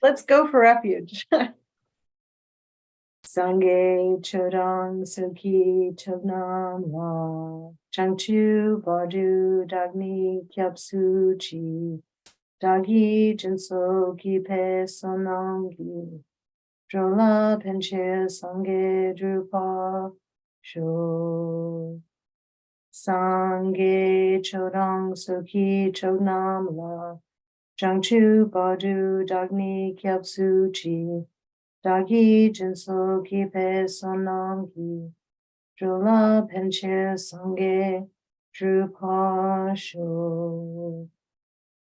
let's go for refuge. Sangye chodang sukhi chognam la changchu badu dagni kyapsu chi dagi jinso ki pe sonangi drola penche sangye drupa sho sangye chodang sukhi chognam la changchu badu dagni kyapsu chi Dagi jinso ki pe sonam Drula penche sange drupa sho.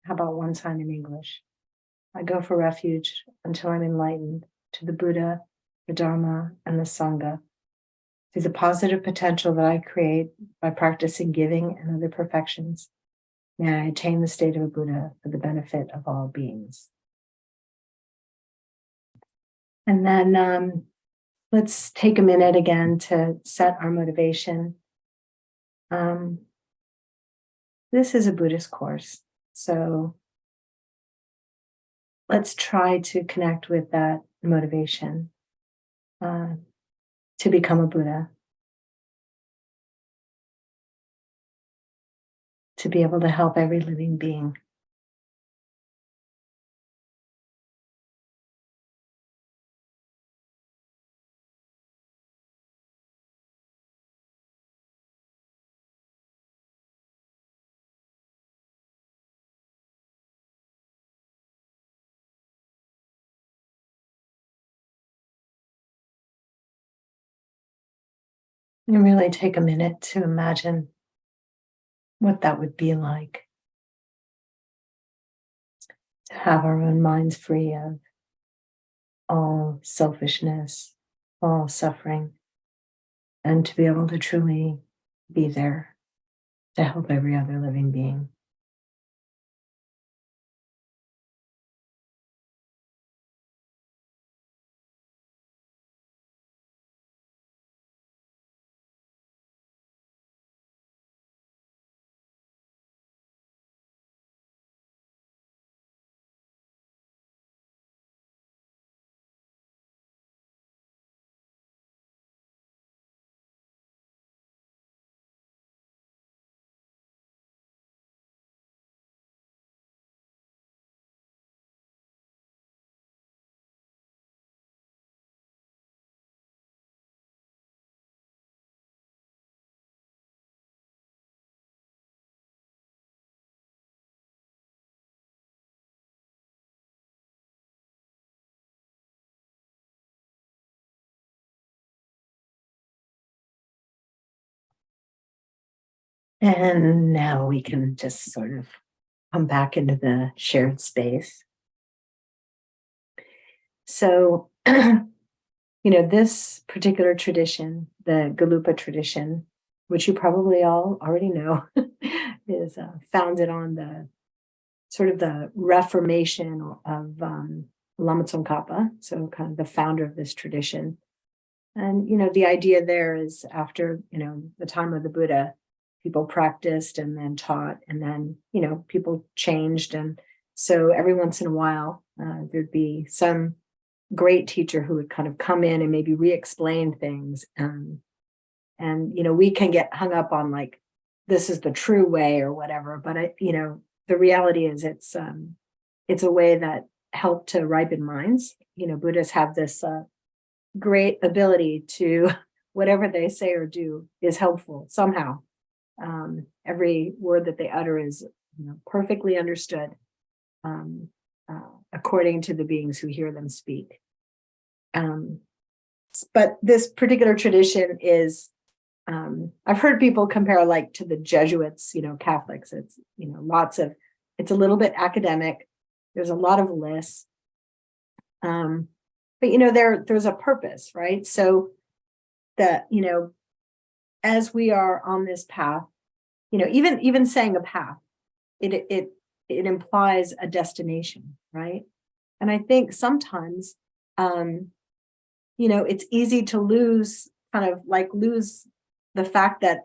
How about one time in English? I go for refuge until I'm enlightened to the Buddha, the Dharma, and the Sangha. Through the positive potential that I create by practicing giving and other perfections, may I attain the state of a Buddha for the benefit of all beings. And then let's take a minute again to set our motivation. This is a Buddhist course, so let's try to connect with that motivation to become a Buddha, to be able to help every living being. And really take a minute to imagine what that would be like. To have our own minds free of all selfishness, all suffering, and to be able to truly be there to help every other living being. And now we can just sort of come back into the shared space. So, this particular tradition, the Galupa tradition, which you probably all already know, is founded on the sort of the reformation of Lama Zopa, so kind of the founder of this tradition. And, the idea there is after, the time of the Buddha, people practiced and then taught, and then, people changed. And so every once in a while, there'd be some great teacher who would kind of come in and maybe re-explain things. And, we can get hung up on like, this is the true way or whatever. But, the reality is it's a way that helped to ripen minds. Buddhists have this great ability to, whatever they say or do is helpful somehow. Every word that they utter is perfectly understood according to the beings who hear them speak. But this particular tradition is, I've heard people compare like to the Jesuits, Catholics. It's, it's a little bit academic. There's a lot of lists. But there's a purpose, right? So that, as we are on this path, even saying a path, it implies a destination, right? And I think sometimes, it's easy to lose the fact that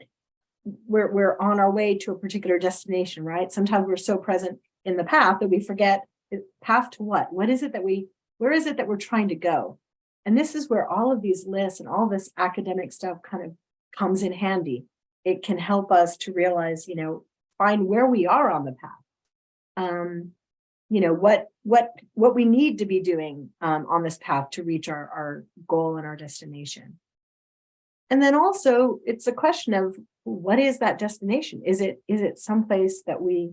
we're on our way to a particular destination, right? Sometimes we're so present in the path that we forget the path to what? What is it that we Where is it that we're trying to go? And this is where all of these lists and all this academic stuff kind of comes in handy. It can help us to realize, find where we are on the path. What we need to be doing on this path to reach our goal and our destination. And then also it's a question of, what is that destination? Is it someplace that we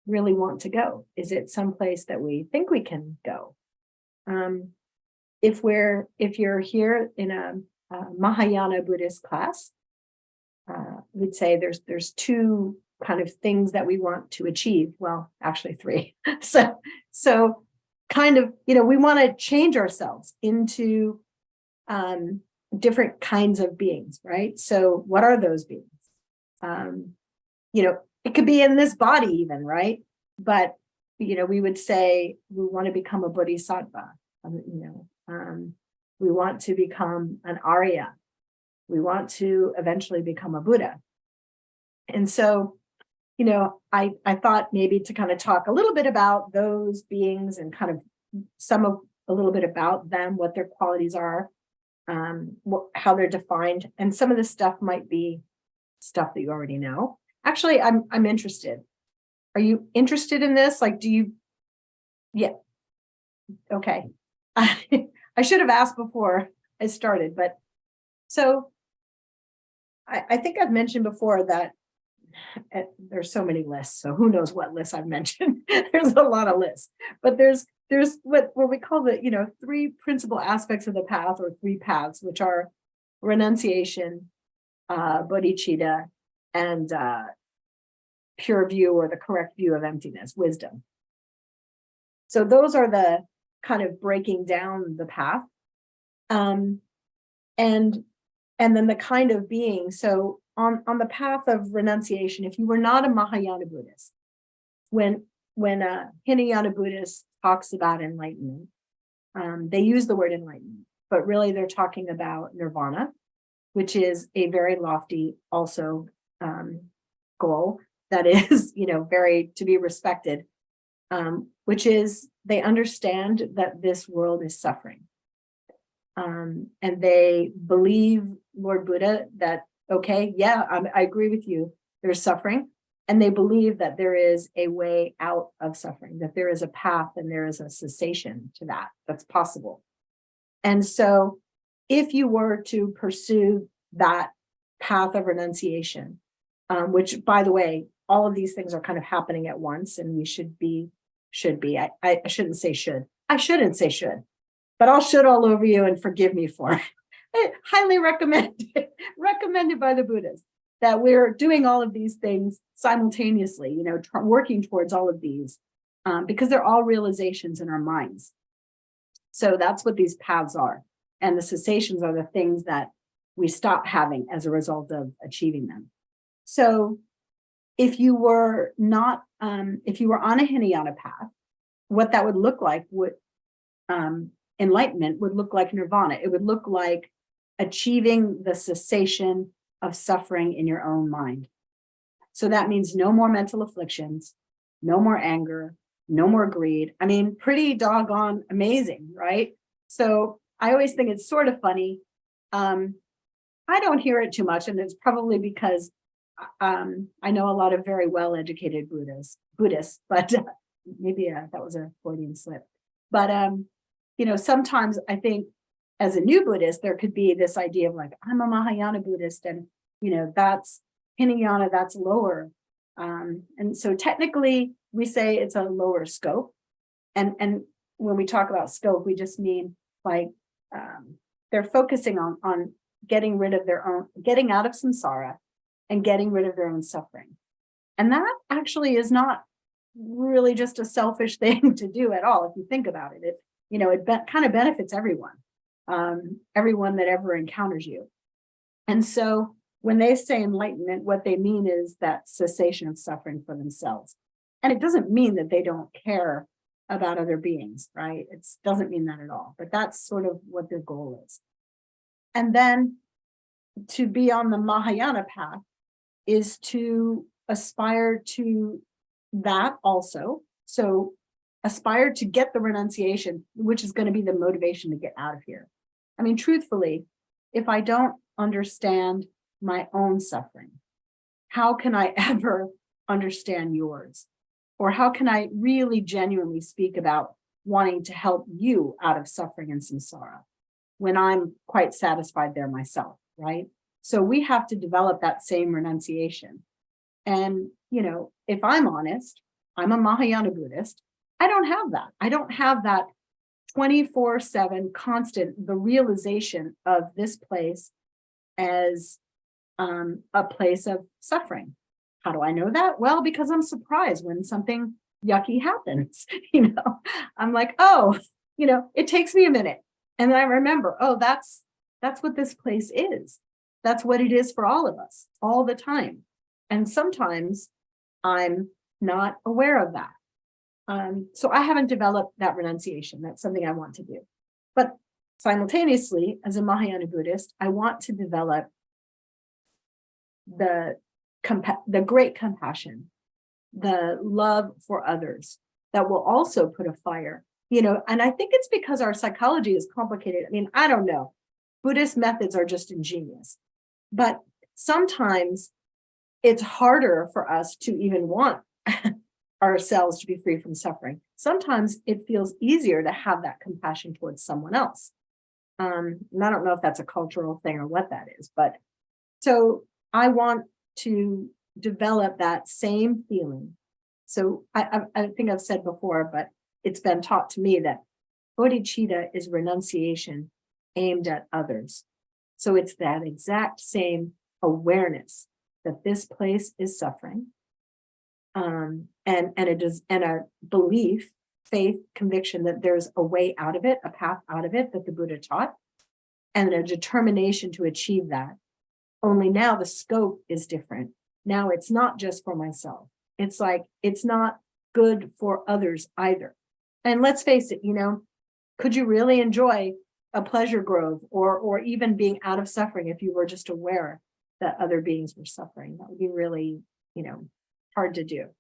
really want to go? Is it someplace that we think we can go? If you're here in a Mahayana Buddhist class, we'd say there's two kind of things that we want to achieve. Well, actually three. So kind of, we want to change ourselves into different kinds of beings, right? So what are those beings? It could be in this body even, right? But, we would say we want to become a bodhisattva, we want to become an Arya. We want to eventually become a Buddha. And so, I thought maybe to kind of talk a little bit about those beings and kind of a little bit about them, what their qualities are, how they're defined. And some of this stuff might be stuff that you already know. Actually, I'm interested. Are you interested in this? Like, yeah. Okay. I should have asked before I started, but so I think I've mentioned before that there's so many lists, so who knows what lists I've mentioned. There's a lot of lists, but there's what we call the three principal aspects of the path, or three paths, which are renunciation, bodhicitta, and pure view, or the correct view of emptiness, wisdom. So those are the kind of breaking down the path, and then the kind of being. So on the path of renunciation, if you were not a Mahayana Buddhist, when a Hinayana Buddhist talks about enlightenment, they use the word enlightenment, but really they're talking about nirvana, which is a very lofty also goal that is, very to be respected, which is they understand that this world is suffering. And they believe, Lord Buddha, that, okay, yeah, I agree with you, there's suffering. And they believe that there is a way out of suffering, that there is a path and there is a cessation to that's possible. And so if you were to pursue that path of renunciation, which, by the way, all of these things are kind of happening at once, and we should be, I shouldn't say should. I shouldn't say should, but I'll should all over you and forgive me for it. I highly recommended by the Buddhists, that we're doing all of these things simultaneously, working towards all of these, because they're all realizations in our minds. So that's what these paths are. And the cessations are the things that we stop having as a result of achieving them. So if you were not, if you were on a Hinayana path, what that would look like enlightenment would look like nirvana. It would look like achieving the cessation of suffering in your own mind. So that means no more mental afflictions, no more anger, no more greed. I mean, pretty doggone amazing, right? So I always think it's sort of funny. I don't hear it too much, and it's probably because I know a lot of very well-educated Buddhists, but maybe that was a Freudian slip. But sometimes I think as a new Buddhist, there could be this idea of like, I'm a Mahayana Buddhist, and that's Hinayana, that's lower. And so technically we say it's a lower scope. And when we talk about scope, we just mean like they're focusing on getting rid of getting out of samsara and getting rid of their own suffering. And that actually is not really just a selfish thing to do at all. If you think about it, it kind of benefits everyone, everyone that ever encounters you. And so when they say enlightenment, what they mean is that cessation of suffering for themselves. And it doesn't mean that they don't care about other beings, right? It doesn't mean that at all, but that's sort of what their goal is. And then to be on the Mahayana path is to aspire to that also. So aspire to get the renunciation, which is going to be the motivation to get out of here. I mean, truthfully, if I don't understand my own suffering, how can I ever understand yours? Or how can I really genuinely speak about wanting to help you out of suffering and samsara when I'm quite satisfied there myself, right? So we have to develop that same renunciation. And, if I'm honest, I'm a Mahayana Buddhist. I don't have that. I don't have that 24/7 constant, the realization of this place as a place of suffering. How do I know that? Well, because I'm surprised when something yucky happens. I'm like, oh, it takes me a minute. And then I remember, oh, that's what this place is. That's what it is for all of us all the time. And sometimes I'm not aware of that. So I haven't developed that renunciation. That's something I want to do. But simultaneously, as a Mahayana Buddhist, I want to develop the great compassion, the love for others that will also put a fire, and I think it's because our psychology is complicated. I mean, I don't know. Buddhist methods are just ingenious, but sometimes it's harder for us to even want ourselves to be free from suffering. Sometimes it feels easier to have that compassion towards someone else. And I don't know if that's a cultural thing or what that is, but so I want to develop that same feeling. So I think I've said before, but it's been taught to me that bodhicitta is renunciation aimed at others. So it's that exact same awareness that this place is suffering, and a belief, faith, conviction that there's a way out of it, a path out of it that the Buddha taught, and a determination to achieve that. Only now the scope is different. Now it's not just for myself. It's like, it's not good for others either. And let's face it, could you really enjoy a pleasure grove or even being out of suffering if you were just aware that other beings were suffering? That would be really, hard to do.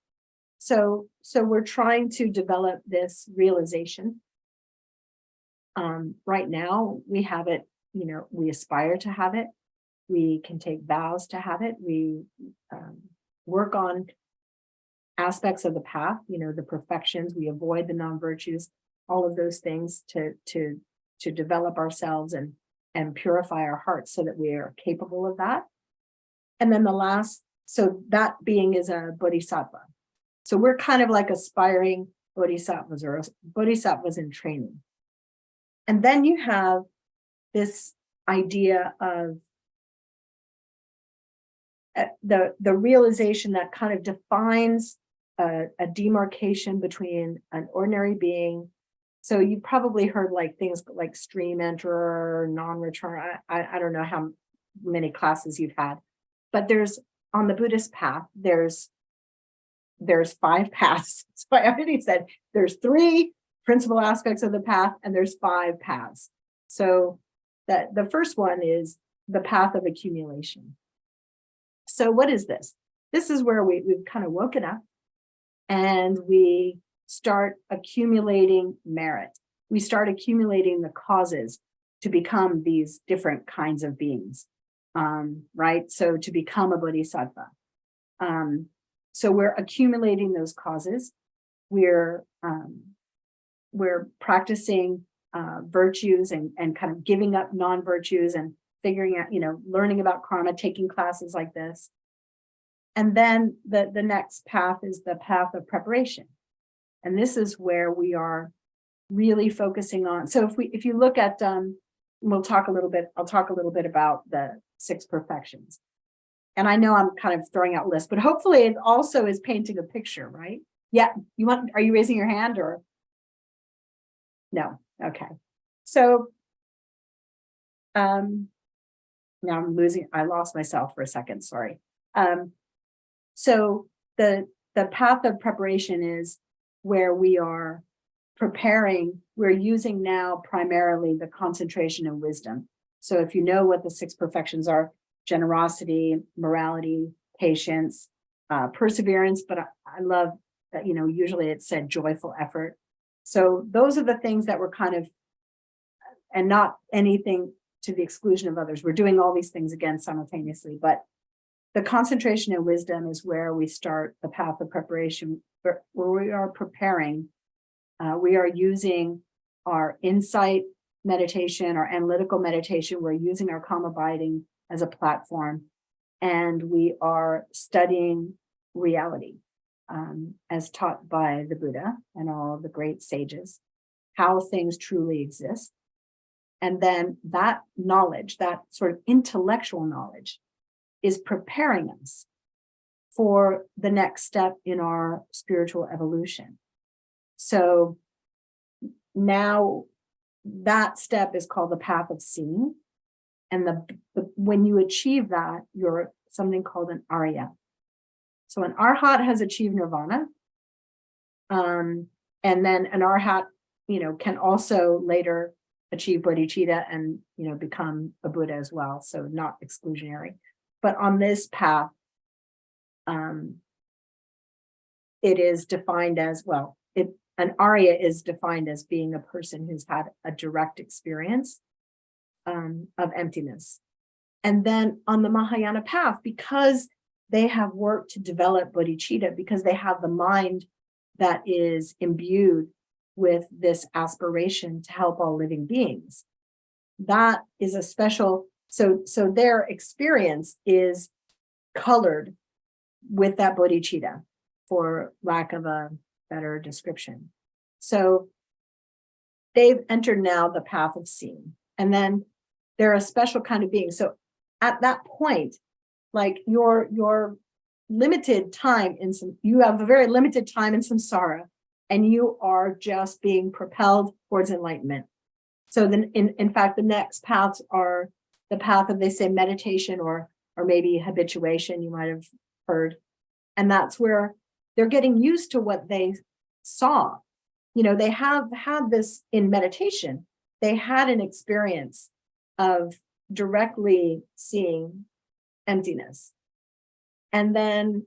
So we're trying to develop this realization. Right now we have it, we aspire to have it. We can take vows to have it. We work on aspects of the path, the perfections. We avoid the non-virtues, all of those things to develop ourselves and purify our hearts so that we are capable of that. And then the last, so that being is a bodhisattva. So we're kind of like aspiring bodhisattvas or bodhisattvas in training. And then you have this idea of the realization that kind of defines a demarcation between an ordinary being. So you probably heard like things like stream enterer, non-return. I don't know how many classes you've had, but there's on the Buddhist path, there's 5 paths. So I already said there's 3 principal aspects of the path and there's 5 paths. So that the first one is the path of accumulation. So what is this? This is where we've kind of woken up and we start accumulating merit. We start accumulating the causes to become these different kinds of beings, right? So to become a bodhisattva. So we're accumulating those causes. We're practicing virtues and kind of giving up non-virtues and figuring out, learning about karma, taking classes like this. And then the next path is the path of preparation. And this is where we are really focusing on. So if you look at, I'll talk a little bit about the 6 perfections. And I know I'm kind of throwing out lists, but hopefully it also is painting a picture, right? Yeah, are you raising your hand or? No, okay. So, now I lost myself for a second, sorry. So the path of preparation is where we are preparing, we're using now primarily the concentration and wisdom. So if you know what the 6 perfections are, generosity, morality, patience, perseverance, but I love that, usually it's said joyful effort. So those are the things that were kind of, and not anything to the exclusion of others. We're doing all these things again simultaneously, but the concentration in wisdom is where we start the path of preparation, where we are preparing. We are using our insight meditation, our analytical meditation. We're using our calm abiding as a platform, and we are studying reality as taught by the Buddha and all the great sages, how things truly exist. And then that knowledge, that sort of intellectual knowledge, is preparing us for the next step in our spiritual evolution. So now that step is called the path of seeing. And when you achieve that, you're something called an Arya. So an Arhat has achieved nirvana. And then an Arhat, can also later achieve bodhicitta and, become a Buddha as well. So not exclusionary. But on this path, it is defined as, an Arya is defined as being a person who's had a direct experience of emptiness. And then on the Mahayana path, because they have worked to develop bodhicitta, because they have the mind that is imbued with this aspiration to help all living beings, that is a special, so their experience is colored with that bodhicitta, for lack of a better description. So they've entered now the path of seeing, and then they're a special kind of being. So at that point, like your limited time you have a very limited time in samsara, and you are just being propelled towards enlightenment. So then in fact, the next paths are the path of, they say, meditation or maybe habituation, you might have heard. And that's where they're getting used to what they saw. They have had this in meditation. They had an experience of directly seeing emptiness. And then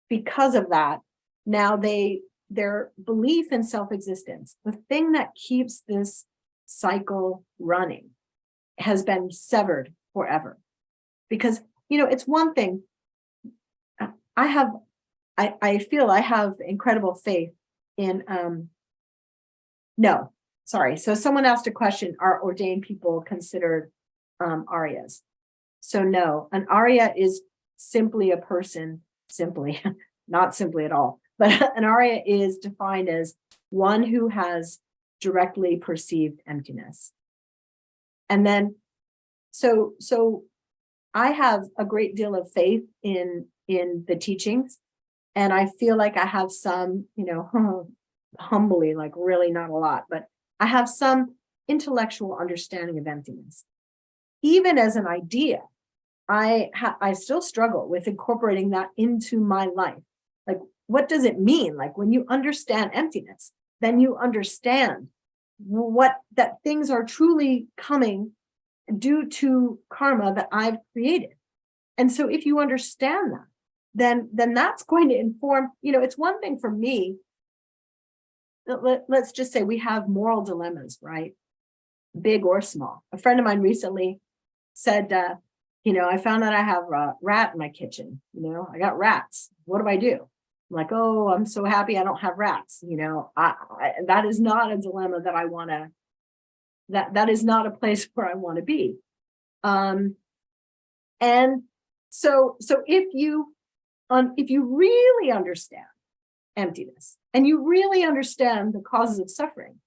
because of that, now their belief in self-existence, the thing that keeps this cycle running, has been severed forever. Because, it's one thing. I feel I have incredible faith in, no, sorry. So someone asked a question, are ordained people considered Aryas? So no, an Arya is simply a person, not simply at all, but an Arya is defined as one who has directly perceived emptiness. And then, so I have a great deal of faith in the teachings, and I feel like I have some, humbly, like really not a lot, but I have some intellectual understanding of emptiness. Even as an idea, I still struggle with incorporating that into my life. Like, what does it mean? Like, when you understand emptiness, then you understand that things are truly coming due to karma that I've created. And so if you understand that, then that's going to inform, it's one thing for me. Let's just say we have moral dilemmas, right? Big or small. A friend of mine recently said, I found out I have a rat in my kitchen. I got rats. What do I do? I'm like, oh, I'm so happy I don't have rats. That is not a dilemma that I want to, that is not a place where I want to be. And so if you really understand emptiness and you really understand the causes of suffering,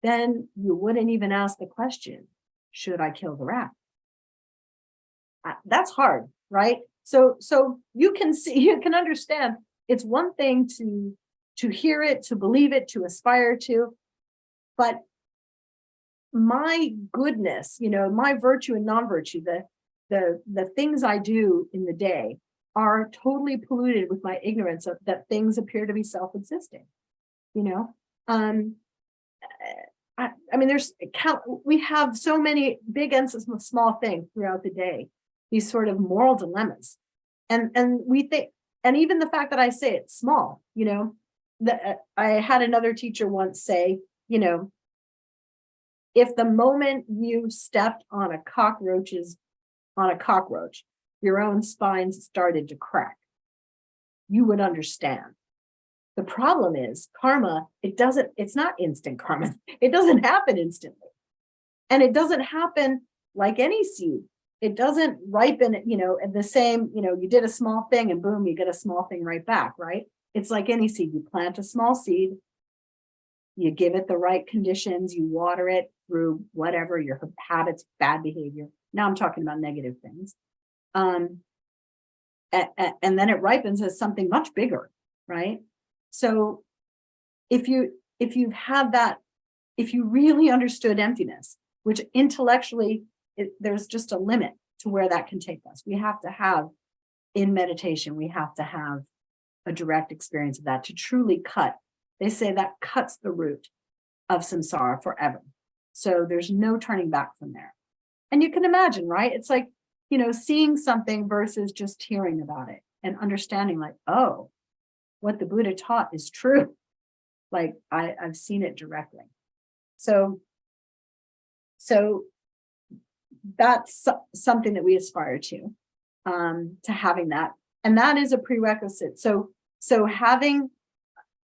then you wouldn't even ask the question, should I kill the rat? That's hard, right? So you can understand. It's one thing to hear it, to believe it, to aspire to, but my goodness, my virtue and non-virtue, the things I do in the day are totally polluted with my ignorance of that things appear to be self-existing. We have so many big and small things throughout the day, these sort of moral dilemmas. And we think, and even the fact that I say it's small, I had another teacher once say, if the moment you stepped on a cockroach, your own spine started to crack, you would understand. The problem is karma, it's not instant karma. It doesn't happen instantly. And it doesn't happen like any seed. It doesn't ripen, in the same, you did a small thing and boom, you get a small thing right back, right? It's like any seed. You plant a small seed, you give it the right conditions, you water it through whatever your habits, bad behavior. Now I'm talking about negative things. And then it ripens as something much bigger, right? So if you had that, if you really understood emptiness, which intellectually there's just a limit to where that can take us. We have to have, in meditation, we have to have a direct experience of that to truly cut. They say that cuts the root of samsara forever. So there's no turning back from there. And you can imagine, right? It's like, seeing something versus just hearing about it and understanding like, oh, what the Buddha taught is true. Like I've seen it directly. So that's something that we aspire to having that. And that is a prerequisite. So having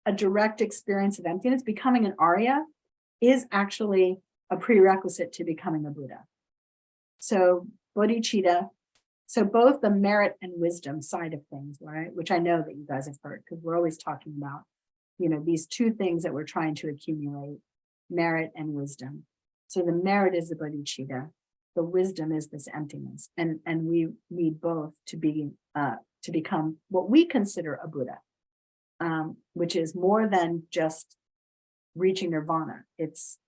a direct experience of emptiness, becoming an Arya, is actually a prerequisite to becoming a Buddha. So bodhicitta, so both the merit and wisdom side of things, right? Which I know that you guys have heard, because we're always talking about, these two things that we're trying to accumulate, merit and wisdom. So the merit is the bodhicitta, the wisdom is this emptiness, and we need both to become what we consider a Buddha, which is more than just reaching nirvana. It's,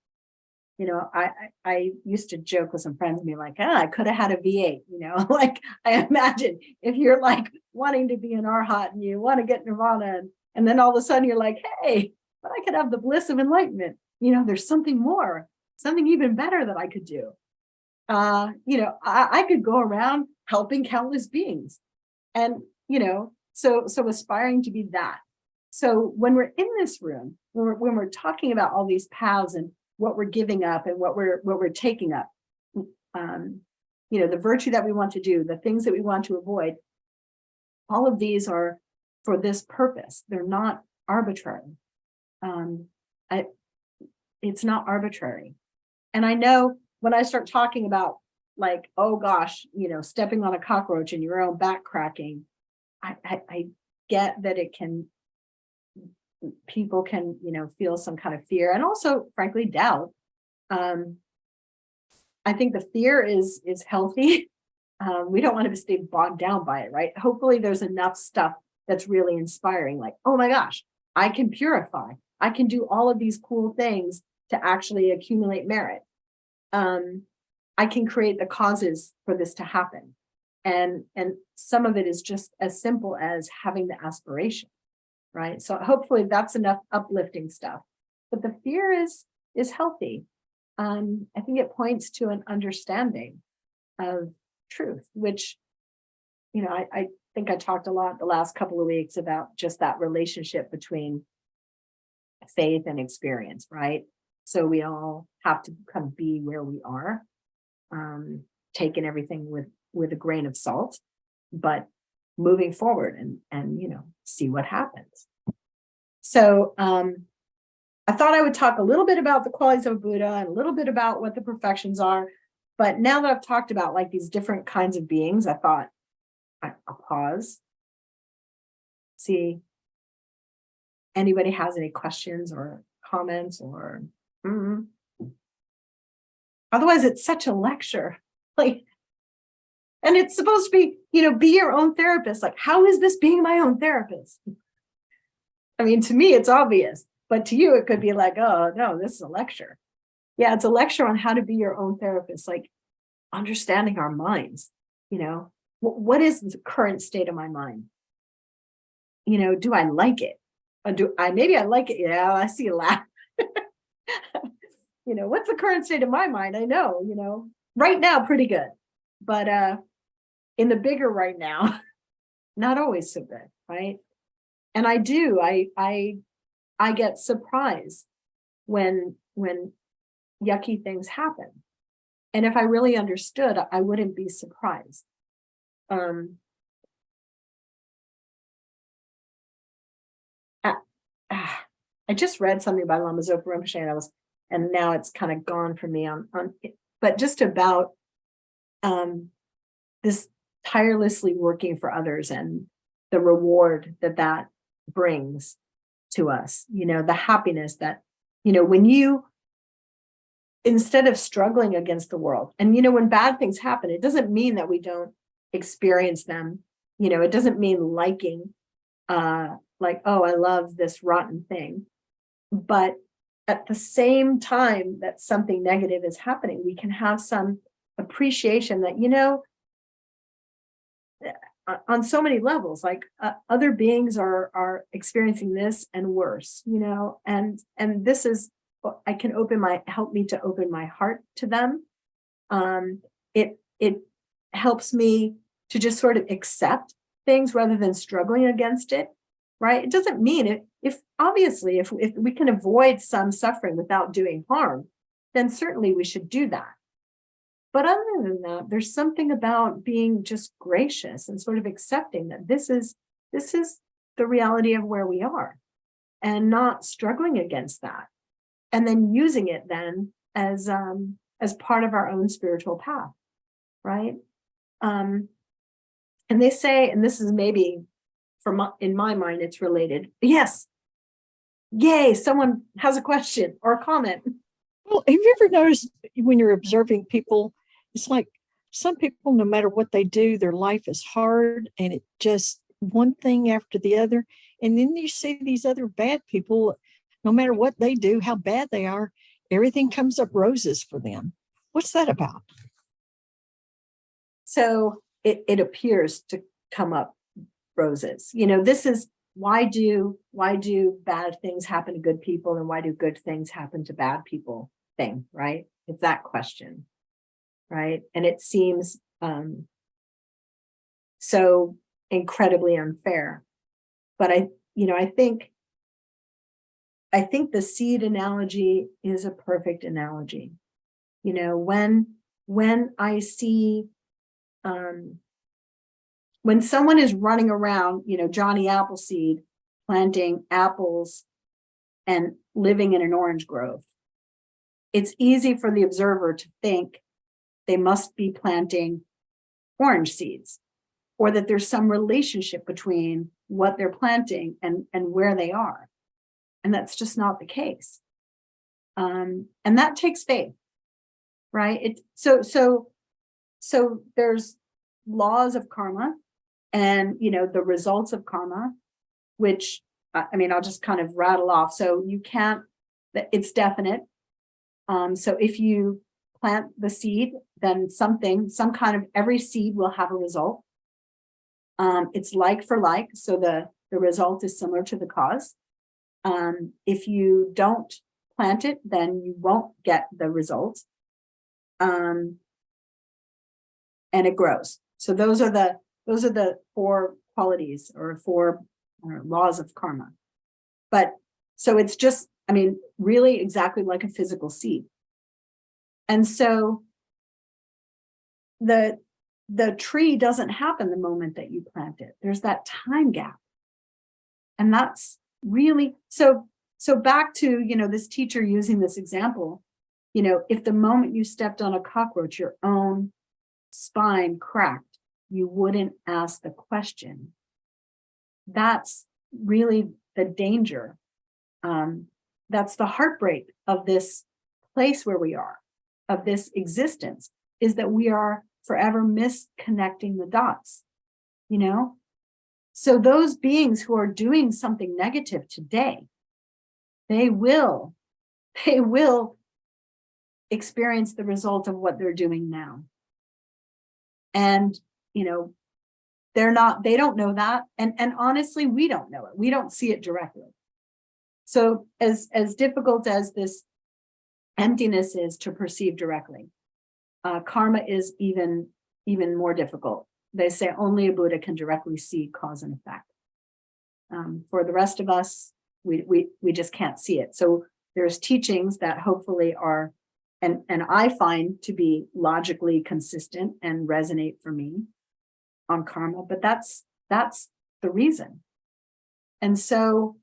I used to joke with some friends and be like, I could have had a V8, like I imagine if you're like wanting to be an arhat and you want to get nirvana, and then all of a sudden you're like, hey, but I could have the bliss of enlightenment. There's something more, something even better that I could do. I could go around helping countless beings, and, so aspiring to be that. So when we're in this room, when we're talking about all these paths and what we're giving up and what we're taking up, the virtue that we want to do, the things that we want to avoid, all of these are for this purpose. They're not arbitrary. It's not arbitrary. And I know when I start talking about like, oh gosh, stepping on a cockroach and your own back cracking, I get that people can, feel some kind of fear and also, frankly, doubt. I think the fear is healthy. We don't want to stay bogged down by it, right? Hopefully there's enough stuff that's really inspiring, like, oh my gosh, I can purify. I can do all of these cool things to actually accumulate merit. I can create the causes for this to happen. And some of it is just as simple as having the aspiration, right? So hopefully that's enough uplifting stuff. But the fear is healthy. I think it points to an understanding of truth, which, I think I talked a lot the last couple of weeks about just that relationship between faith and experience, right? So we all have to kind of be where we are, taking everything with a grain of salt, but moving forward and see what happens. So I thought I would talk a little bit about the qualities of Buddha and a little bit about what the perfections are. But now that I've talked about like these different kinds of beings, I thought I'll pause, see anybody has any questions or comments or otherwise it's such a lecture, like, and it's supposed to be, be your own therapist. Like, how is this being my own therapist? I mean, to me, it's obvious, but to you, it could be like, oh no, this is a lecture. Yeah, it's a lecture on how to be your own therapist, like understanding our minds. What is the current state of my mind? Do I like it? Or maybe I like it. Yeah, I see a laugh. What's the current state of my mind? I know, right now, pretty good. But in the bigger right now, not always so good, right? And I I get surprised when yucky things happen. And if I really understood, I wouldn't be surprised. Um, I, I just read something by Lama Zopa Rinpoche, and now it's kind of gone from me but just about this tirelessly working for others and the reward that brings to us, the happiness that, when you, instead of struggling against the world, and, when bad things happen, it doesn't mean that we don't experience them. It doesn't mean liking, like, oh, I love this rotten thing. But at the same time that something negative is happening, we can have some appreciation that, on so many levels, like other beings are experiencing this and worse, and this is, I can help me to open my heart to them. It helps me to just sort of accept things rather than struggling against it, right? It doesn't mean if obviously if we can avoid some suffering without doing harm, then certainly we should do that. But other than that, there's something about being just gracious and sort of accepting that this is the reality of where we are, and not struggling against that, and then using it then as part of our own spiritual path, right? And they say, and this is maybe in my mind, it's related. Yes. Yay, someone has a question or a comment. Well, have you ever noticed when you're observing people, it's like some people, no matter what they do, their life is hard and it just one thing after the other. And then you see these other bad people, no matter what they do, how bad they are, everything comes up roses for them. What's that about? So it appears to come up roses. This is why do bad things happen to good people, and why do good things happen to bad people thing, right? It's that question, right? And it seems so incredibly unfair. But I think the seed analogy is a perfect analogy. When I see when someone is running around, Johnny Appleseed, planting apples and living in an orange grove, it's easy for the observer to think they must be planting orange seeds, or that there's some relationship between what they're planting and where they are. And that's just not the case. And that takes faith, right? So there's laws of karma, and the results of karma, which I'll just kind of rattle off. So it's definite. So if you plant the seed, then some kind of, every seed will have a result. It's like for like, so the result is similar to the cause. If you don't plant it, then you won't get the result. And it grows. So those are the four qualities, or four laws of karma. But so it's just, really exactly like a physical seed. And so the tree doesn't happen the moment that you plant it. There's that time gap. And that's really, so back to, this teacher using this example, if the moment you stepped on a cockroach, your own spine cracked, you wouldn't ask the question. That's really the danger. That's the heartbreak of this place where we are, of this existence, is that we are forever misconnecting the dots, So those beings who are doing something negative today, they will experience the result of what they're doing now. And, they don't know that. And honestly, we don't know it. We don't see it directly. So as difficult as this emptiness is to perceive directly, karma is even more difficult. They say only a Buddha can directly see cause and effect. For the rest of us, We just can't see it. So there's teachings that hopefully are, and I find to be logically consistent and resonate for me on karma, but that's the reason. And so,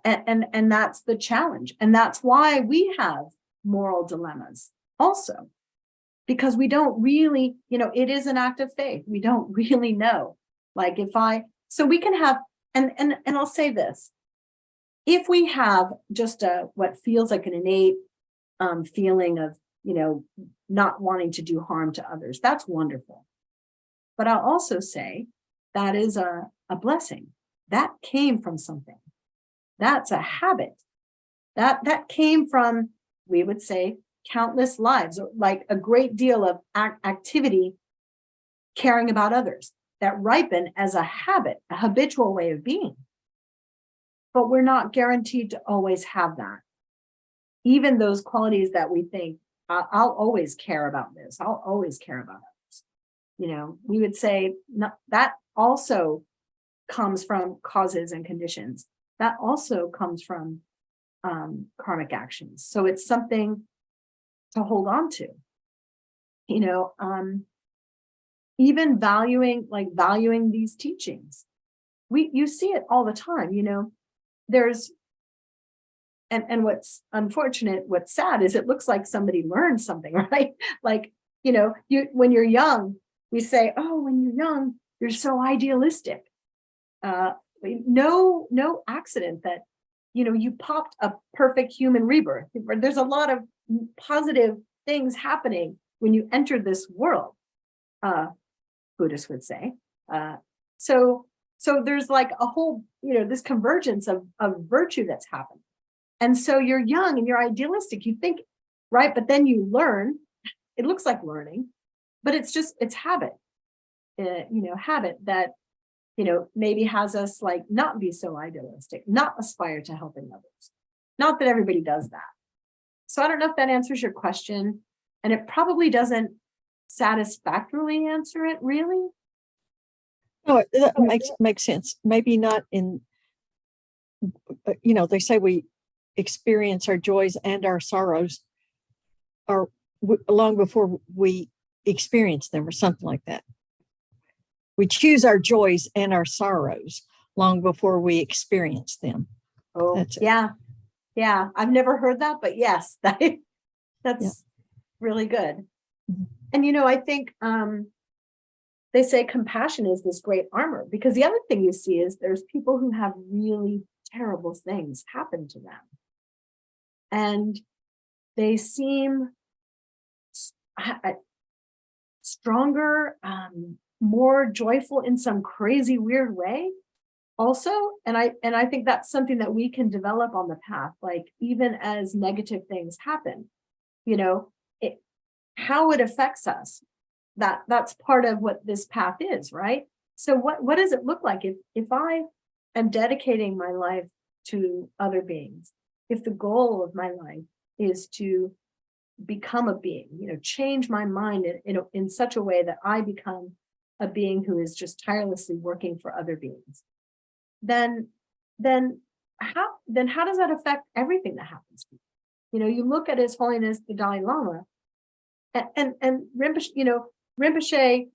and that's the challenge. And that's why we have moral dilemmas also, because we don't really, it is an act of faith. We don't really know. Like so we can have, and I'll say this, if we have just what feels like an innate feeling of, not wanting to do harm to others, that's wonderful. But I'll also say that is a blessing. That came from something. That's a habit. That came from, we would say, countless lives, or like a great deal of activity, caring about others, that ripen as a habit, a habitual way of being. But we're not guaranteed to always have that. Even those qualities that we think, I'll always care about this, I'll always care about others. We would say that also comes from causes and conditions. That also comes from karmic actions. So it's something to hold on to. Even valuing these teachings. You see it all the time. There's, and what's unfortunate, what's sad is it looks like somebody learned something, right? Like, when you're young, we say, oh, when you're young, you're so idealistic. No accident that, you popped a perfect human rebirth. There's a lot of positive things happening when you enter this world, Buddhists would say. So there's like a whole, this convergence of virtue that's happened. And so you're young and you're idealistic, you think, right? But then you learn, it looks like learning, but it's habit, habit that, maybe has us like not be so idealistic, not aspire to helping others. Not that everybody does that. So I don't know if that answers your question, and it probably doesn't satisfactorily answer it, really. No, that makes sense. Maybe not in, they say we experience our joys and our sorrows long before we experience them, or something like that. We choose our joys and our sorrows long before we experience them. Oh, yeah. I've never heard that, but yes, that's really good. Mm-hmm. And, I think they say compassion is this great armor, because the other thing you see is there's people who have really terrible things happen to them. And they seem stronger, more joyful in some crazy, weird way also. And I think that's something that we can develop on the path, like even as negative things happen, how it affects us. That's part of what this path is, right? So what does it look like if I am dedicating my life to other beings? If the goal of my life is to become a being, change my mind in such a way that I become a being who is just tirelessly working for other beings, then how does that affect everything that happens to you? You look at His Holiness the Dalai Lama and Rinpoche, Rinpoche,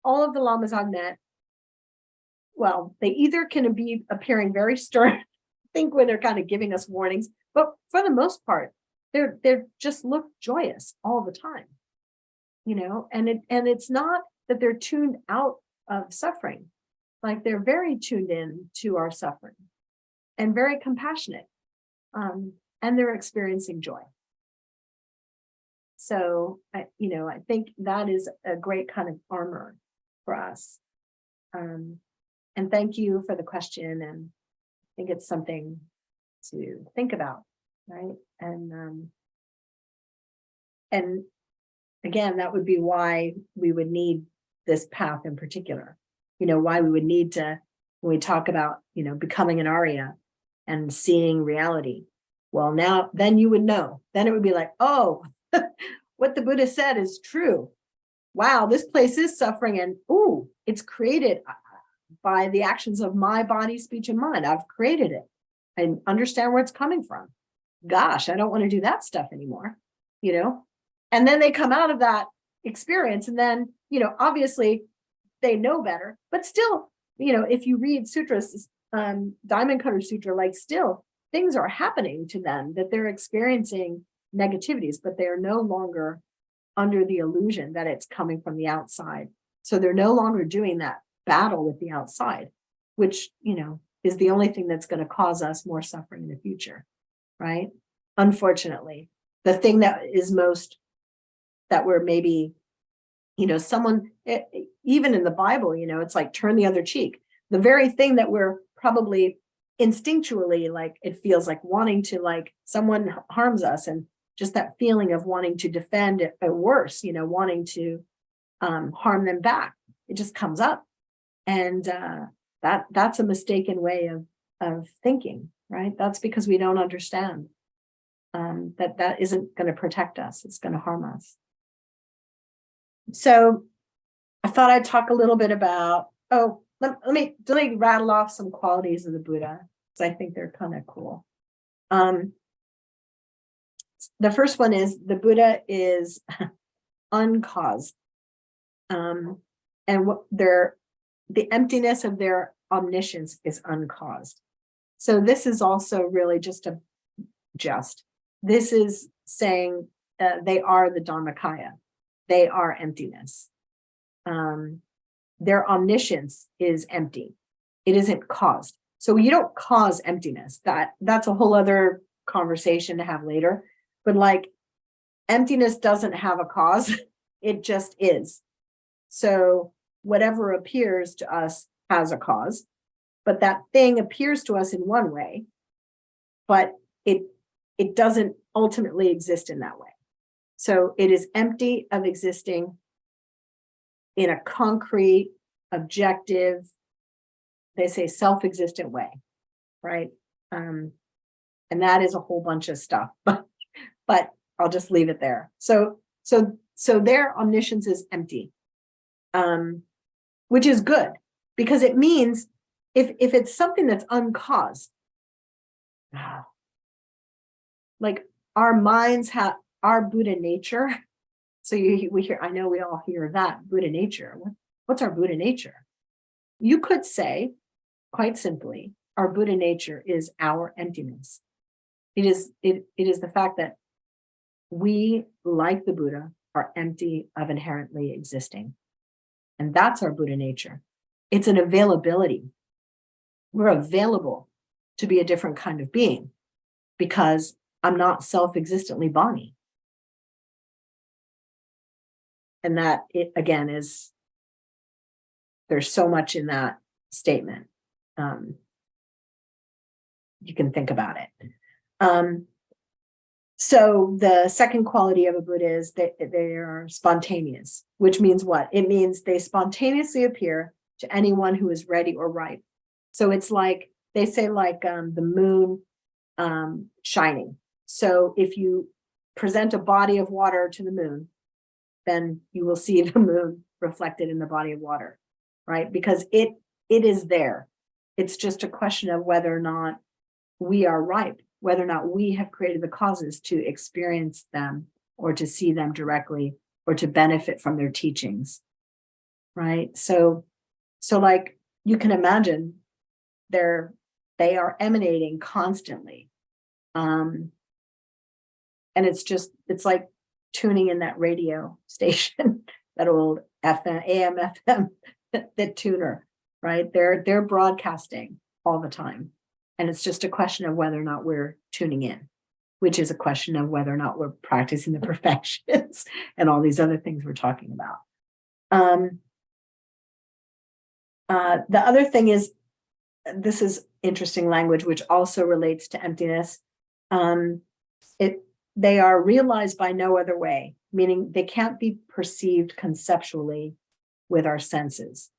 all of the lamas I've met, well, they either can be appearing very stern, I think, when they're kind of giving us warnings, but for the most part, they're just look joyous all the time, and it's not that they're tuned out of suffering, like they're very tuned in to our suffering and very compassionate, and they're experiencing joy. So, I think that is a great kind of armor for us. And thank you for the question. And I think it's something to think about, right? And again, that would be why we would need this path in particular. Why we would need to, when we talk about, becoming an Arya and seeing reality. Well, then you would know. Then it would be like, oh, what the Buddha said is true. Wow, this place is suffering, and ooh, it's created by the actions of my body, speech, and mind. I've created it. I understand where it's coming from. Gosh, I don't want to do that stuff anymore, you know? And then they come out of that experience, and then, obviously they know better, but still, if you read sutras, Diamond Cutter Sutra, like, still things are happening to them that they're experiencing negativities, but they are no longer under the illusion that it's coming from the outside. So they're no longer doing that battle with the outside, which, is the only thing that's going to cause us more suffering in the future, right? Unfortunately, the thing that is most, that we're maybe, someone, even in the Bible, it's like, turn the other cheek. The very thing that we're probably instinctually, like, it feels like wanting to, like, someone harms us, and just that feeling of wanting to defend it, or worse, wanting to harm them back. It just comes up. And that's a mistaken way of thinking, right? That's because we don't understand that isn't going to protect us. It's going to harm us. So I thought I'd talk a little bit about, let me rattle off some qualities of the Buddha, because I think they're kind of cool. The first one is the Buddha is uncaused. And the emptiness of their omniscience is uncaused. So this is also really this is saying they are the Dharmakaya. They are emptiness. Their omniscience is empty. It isn't caused. So you don't cause emptiness. That's a whole other conversation to have later. But, like, emptiness doesn't have a cause. It just is. So whatever appears to us has a cause, but that thing appears to us in one way, but it doesn't ultimately exist in that way. So it is empty of existing in a concrete, objective, they say self-existent way, right? And that is a whole bunch of stuff, but I'll just leave it there. So their omniscience is empty, which is good, because it means if it's something that's uncaused, like, our minds have our Buddha nature. So I know we all hear that Buddha nature. What's our Buddha nature? You could say, quite simply, our Buddha nature is our emptiness. It is the fact that we, like the Buddha, are empty of inherently existing. And that's our Buddha nature. It's an availability. We're available to be a different kind of being because I'm not self-existently Bonnie. And that, again, there's so much in that statement. You can think about it. So the second quality of a Buddha is that they are spontaneous, which means what? It means they spontaneously appear to anyone who is ready or ripe. So it's like, they say, like, the moon shining. So if you present a body of water to the moon, then you will see the moon reflected in the body of water, right? Because it is there. It's just a question of whether or not we are ripe, whether or not we have created the causes to experience them or to see them directly or to benefit from their teachings, right? So like, you can imagine they are emanating constantly. And it's like tuning in that radio station, that old FM, AM, FM, that tuner, right? They're broadcasting all the time. And it's just a question of whether or not we're tuning in, which is a question of whether or not we're practicing the perfections and all these other things we're talking about. The other thing is, this is interesting language, which also relates to emptiness. They are realized by no other way, meaning they can't be perceived conceptually with our senses.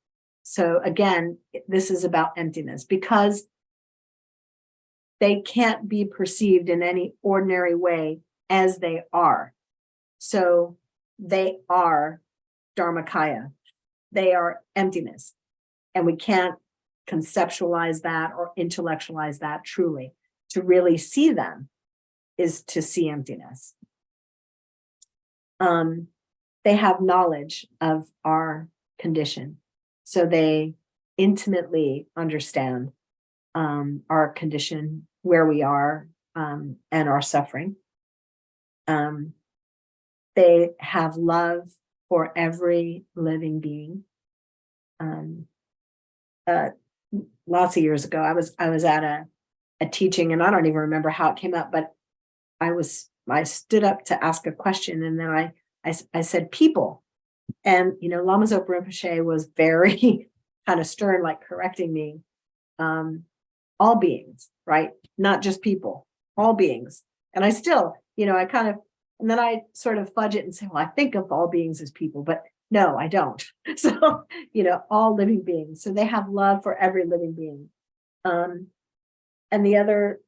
So again, this is about emptiness because they can't be perceived in any ordinary way as they are. So they are Dharmakaya. They are emptiness. And we can't conceptualize that or intellectualize that truly. To really see them is to see emptiness. They have knowledge of our condition. So they intimately understand our condition, where we are, and our suffering. They have love for every living being. Lots of years ago, I was at a teaching, and I don't even remember how it came up, but I stood up to ask a question, and then I said people, and Lama Zopa Rinpoche was very kind of stern, like correcting me. All beings, right? Not just people, all beings. And I still, I kind of, and then I sort of fudge it and say, well, I think of all beings as people, but no, I don't. So, all living beings. So they have love for every living being. And the other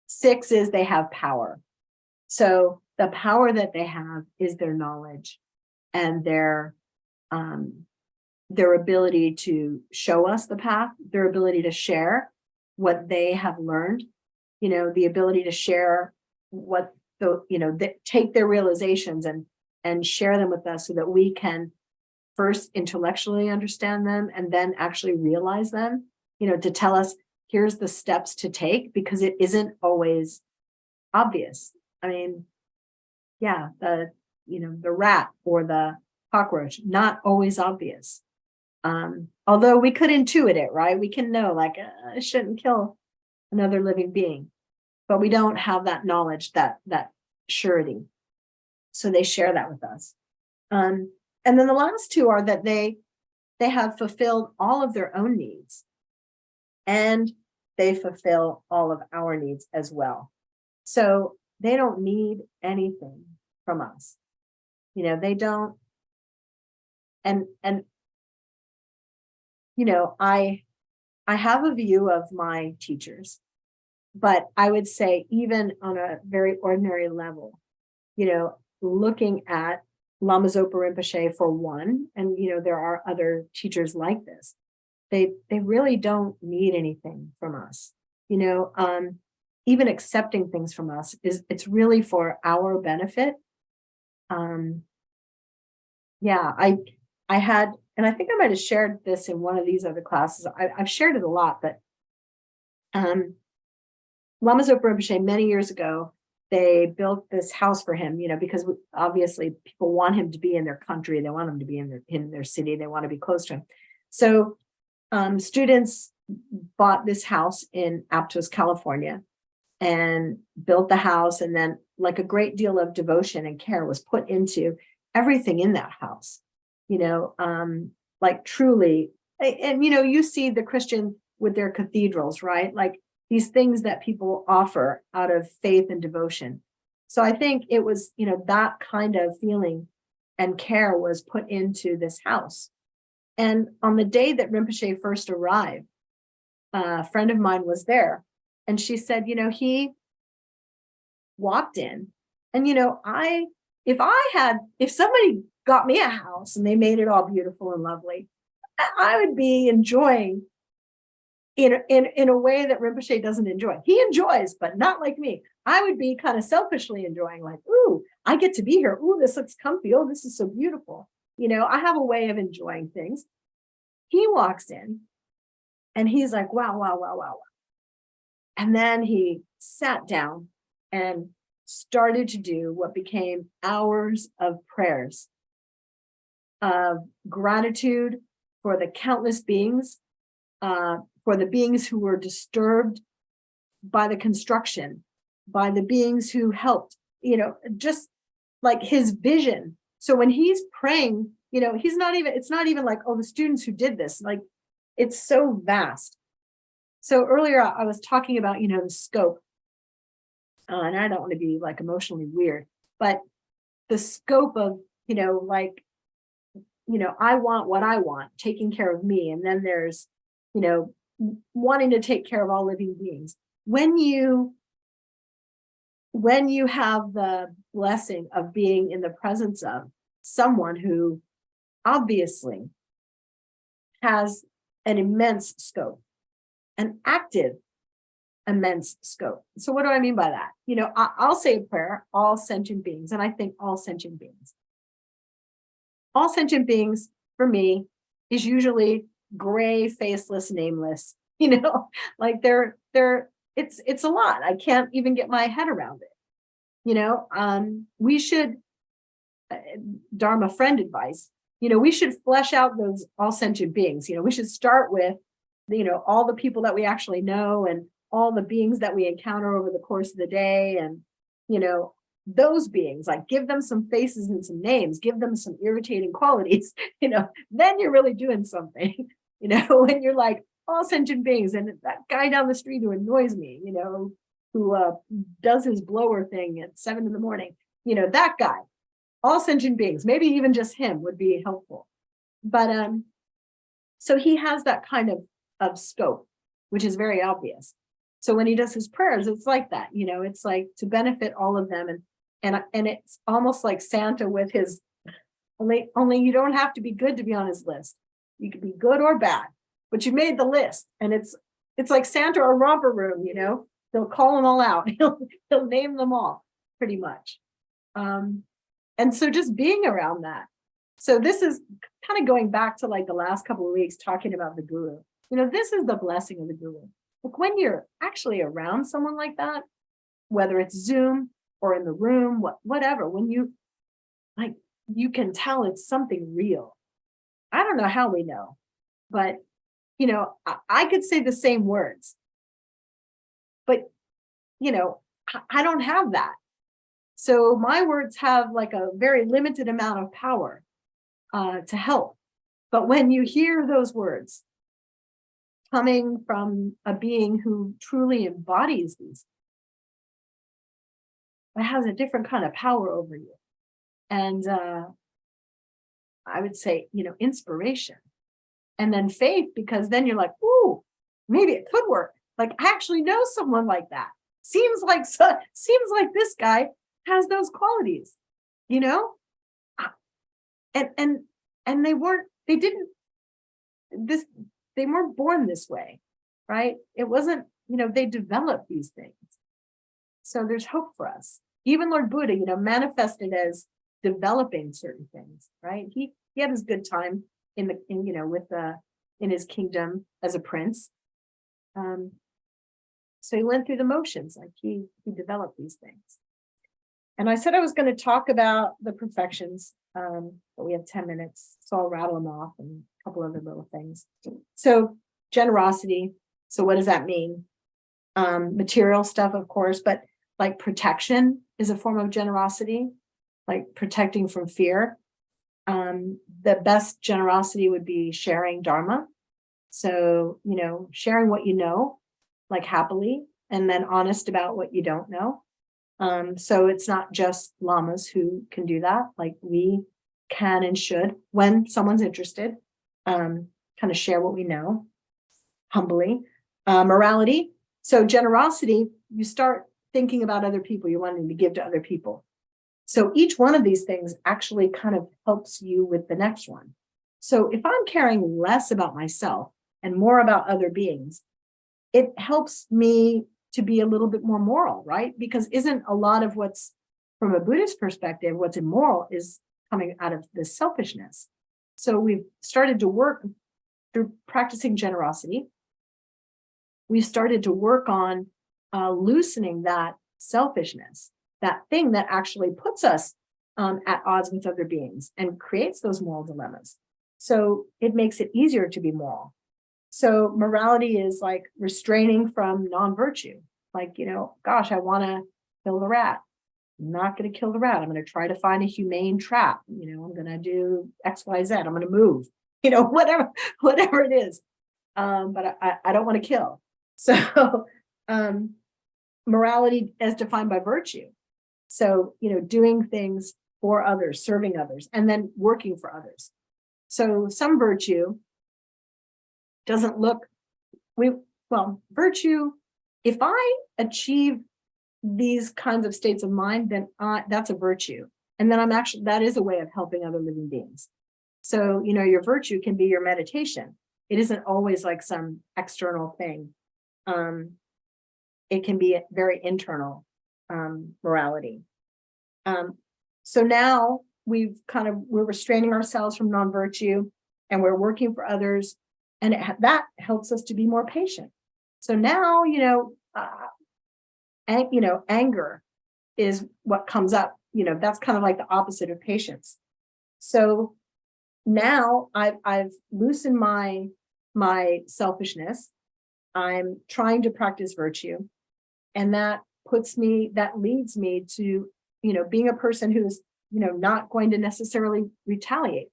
6 is they have power. So the power that they have is their knowledge and their ability to show us the path, their ability to share what they have learned, the ability to share what take their realizations and share them with us so that we can first intellectually understand them and then actually realize them, to tell us, here's the steps to take, because it isn't always obvious. I mean, yeah, the rat or the cockroach, not always obvious. Although we could intuit it, right? We can know, like, I shouldn't kill another living being, but we don't have that knowledge, that surety. So they share that with us. And then the last 2 are that they have fulfilled all of their own needs, and they fulfill all of our needs as well. So they don't need anything from us. They don't. And I have a view of my teachers, but I would say even on a very ordinary level, looking at Lama Zopa Rinpoche for one, and there are other teachers like this, they really don't need anything from us. Even accepting things from us it's really for our benefit. I had, and I think I might have shared this in one of these other classes. I've shared it a lot, but Lama Zopa Rinpoche, many years ago, they built this house for him, because obviously people want him to be in their country. They want him to be in their city. They want to be close to him. So students bought this house in Aptos, California, and built the house. And then, like, a great deal of devotion and care was put into everything in that house, like truly. And, you see the Christian with their cathedrals, right? Like these things that people offer out of faith and devotion. So I think it was, that kind of feeling and care was put into this house. And on the day that Rinpoche first arrived, a friend of mine was there, and she said, he walked in, and if somebody got me a house and they made it all beautiful and lovely, I would be enjoying in a way that Rinpoche doesn't enjoy. He enjoys, but not like me. I would be kind of selfishly enjoying, like, ooh, I get to be here. Ooh, this looks comfy. Oh, this is so beautiful. I have a way of enjoying things. He walks in and he's like, wow, wow, wow, wow. And then he sat down and started to do what became hours of prayers of gratitude for the countless beings, for the beings who were disturbed by the construction, by the beings who helped, just like his vision. So when he's praying, it's not even like, oh, the students who did this, like, it's so vast. So earlier I was talking about, the scope, and I don't want to be like emotionally weird, but the scope of, I want what I want, taking care of me. And then there's, wanting to take care of all living beings. When you have the blessing of being in the presence of someone who obviously has an immense scope, an active, immense scope. So what do I mean by that? I'll say a prayer, all sentient beings, and I think all sentient beings. All sentient beings, for me, is usually gray, faceless, nameless. Like it's a lot. I can't even get my head around it. We should, Dharma friend advice, we should flesh out those all sentient beings. We should start with, all the people that we actually know and all the beings that we encounter over the course of the day. And, those beings, like, give them some faces and some names, give them some irritating qualities, then you're really doing something, when you're like all sentient beings, and that guy down the street who annoys me, who does his blower thing at 7 a.m, that guy, all sentient beings, maybe even just him would be helpful. But so he has that kind of scope, which is very obvious. So when he does his prayers, it's like that, it's like to benefit all of them. And it's almost like Santa with his, only you don't have to be good to be on his list. You could be good or bad, but you made the list. And it's like Santa or Romper Room, he'll call them all out. He'll name them all pretty much. And so just being around that. So this is kind of going back to like the last couple of weeks talking about the guru. This is the blessing of the guru. Like when you're actually around someone like that, whether it's Zoom or in the room, whatever, when you can tell it's something real. I don't know how we know, but I could say the same words, but I don't have that. So my words have like a very limited amount of power to help. But when you hear those words coming from a being who truly embodies these, it has a different kind of power over you. And I would say, inspiration. And then faith, because then you're like, ooh, maybe it could work. Like, I actually know someone like that. Seems like this guy has those qualities, and they weren't born this way, right? It wasn't, they developed these things. So there's hope for us. Even Lord Buddha, manifested as developing certain things, right? He had his good time in his kingdom as a prince. So he went through the motions, like he developed these things. And I said I was going to talk about the perfections, but we have 10 minutes, so I'll rattle them off and a couple other little things. So generosity. So what does that mean? Material stuff, of course, but like protection is a form of generosity, like protecting from fear. The best generosity would be sharing Dharma. So, sharing what you know, like happily, and then honest about what you don't know. So it's not just lamas who can do that. Like we can and should, when someone's interested, kind of share what we know humbly. Morality. So generosity, you start thinking about other people, you're wanting to give to other people. So each one of these things actually kind of helps you with the next one. So if I'm caring less about myself and more about other beings, it helps me to be a little bit more moral, right? Because isn't a lot of what's, from a Buddhist perspective, what's immoral is coming out of this selfishness. So we've started to work through practicing generosity. We've started to work on loosening that selfishness, that thing that actually puts us at odds with other beings and creates those moral dilemmas. So it makes it easier to be moral. So morality is like restraining from non-virtue. Like, gosh, I want to kill the rat. I'm not going to kill the rat. I'm going to try to find a humane trap. I'm going to do X, Y, Z. I'm going to move, whatever it is. But I don't want to kill. So morality as defined by virtue. So, doing things for others, serving others, and then working for others. So some virtue doesn't look, virtue, if I achieve these kinds of states of mind, then that's a virtue. And then that is a way of helping other living beings. So, your virtue can be your meditation. It isn't always like some external thing. It can be a very internal morality. So now we're restraining ourselves from non-virtue, and we're working for others, and that helps us to be more patient. So now, anger is what comes up. That's kind of like the opposite of patience. So now I've loosened my selfishness. I'm trying to practice virtue, and that leads me to, being a person who's, not going to necessarily retaliate,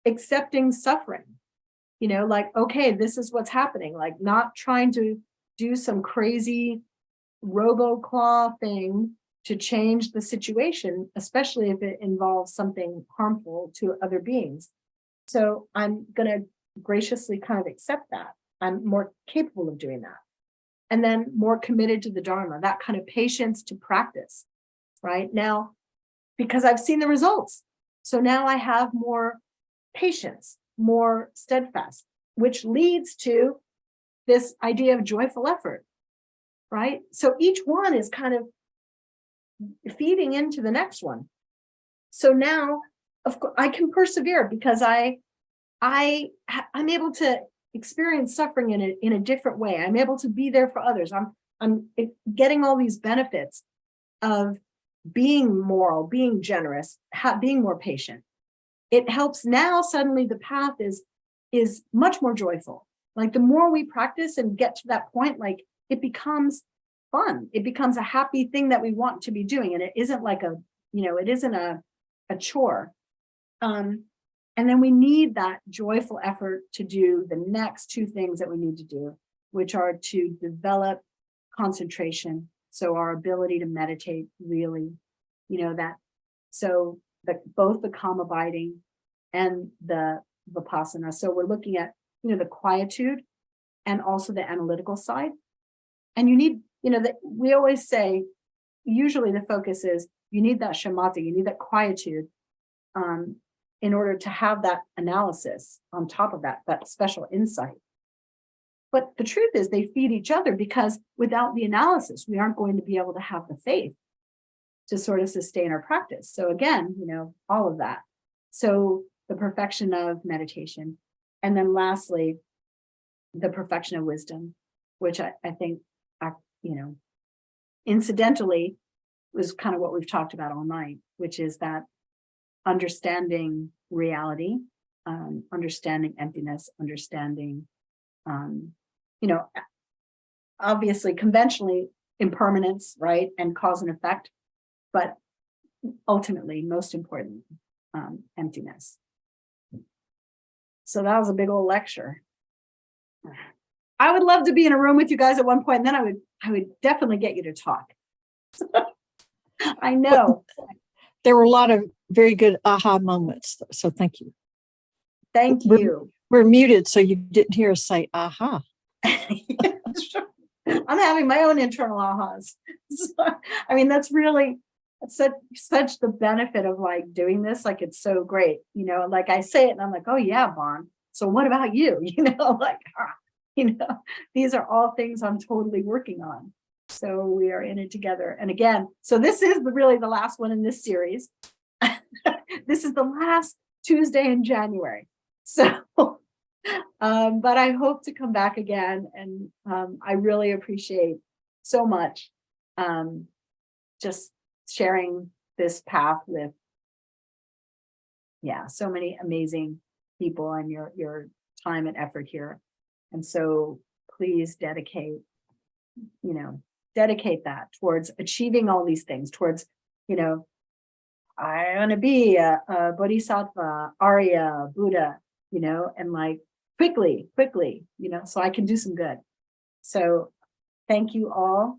accepting suffering, like, okay, this is what's happening, like not trying to do some crazy robo-claw thing to change the situation, especially if it involves something harmful to other beings. So I'm going to graciously kind of accept that. I'm more capable of doing that. And then more committed to the Dharma, that kind of patience to practice, right? Now, because I've seen the results. So now I have more patience, more steadfast, which leads to this idea of joyful effort, right? So each one is kind of feeding into the next one. So now, of course, I can persevere because I'm able to experience suffering in a different way. I'm able to be there for others. I'm getting all these benefits of being moral, being generous, being more patient. It helps now. Suddenly the path is much more joyful. Like the more we practice and get to that point, like it becomes fun. It becomes a happy thing that we want to be doing. And it isn't like it isn't a chore. And then we need that joyful effort to do the next two things that we need to do, which are to develop concentration. So our ability to meditate really, both the calm abiding and the vipassana. So we're looking at, the quietude and also the analytical side. And you need, that we always say, usually the focus is you need that shamatha, you need that quietude in order to have that analysis on top of that special insight. But the truth is they feed each other, because without the analysis, we aren't going to be able to have the faith to sort of sustain our practice. So again, all of that. So the perfection of meditation. And then lastly, the perfection of wisdom, which I think, incidentally was kind of what we've talked about all night, which is that understanding reality, understanding emptiness, understanding, obviously conventionally impermanence, right? And cause and effect, but ultimately, most important, emptiness. So that was a big old lecture. I would love to be in a room with you guys at one point, and then I would definitely get you to talk. I know. There were a lot of very good aha moments. So thank you. Thank you. We're muted, so you didn't hear us say aha. Yeah, sure. I'm having my own internal ahas. So, that's really such the benefit of like doing this. Like it's so great, like I say it and I'm like, oh yeah, Bon. So what about you? These are all things I'm totally working on. So we are in it together. And again, so this is really the last one in this series. This is the last Tuesday in January. So, but I hope to come back again. And I really appreciate so much just sharing this path with, so many amazing people and your time and effort here. And so please dedicate that towards achieving all these things, towards, I want to be a bodhisattva, Arya, Buddha, and like quickly, so I can do some good. So thank you all.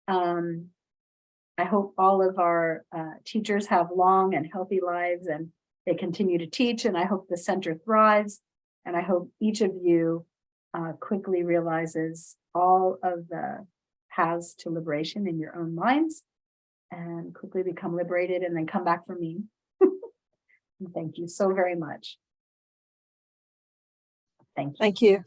I hope all of our teachers have long and healthy lives and they continue to teach. And I hope the center thrives. And I hope each of you quickly realizes all of the paths to liberation in your own minds and quickly become liberated and then come back for me. Thank you so very much. Thank you. Thank you.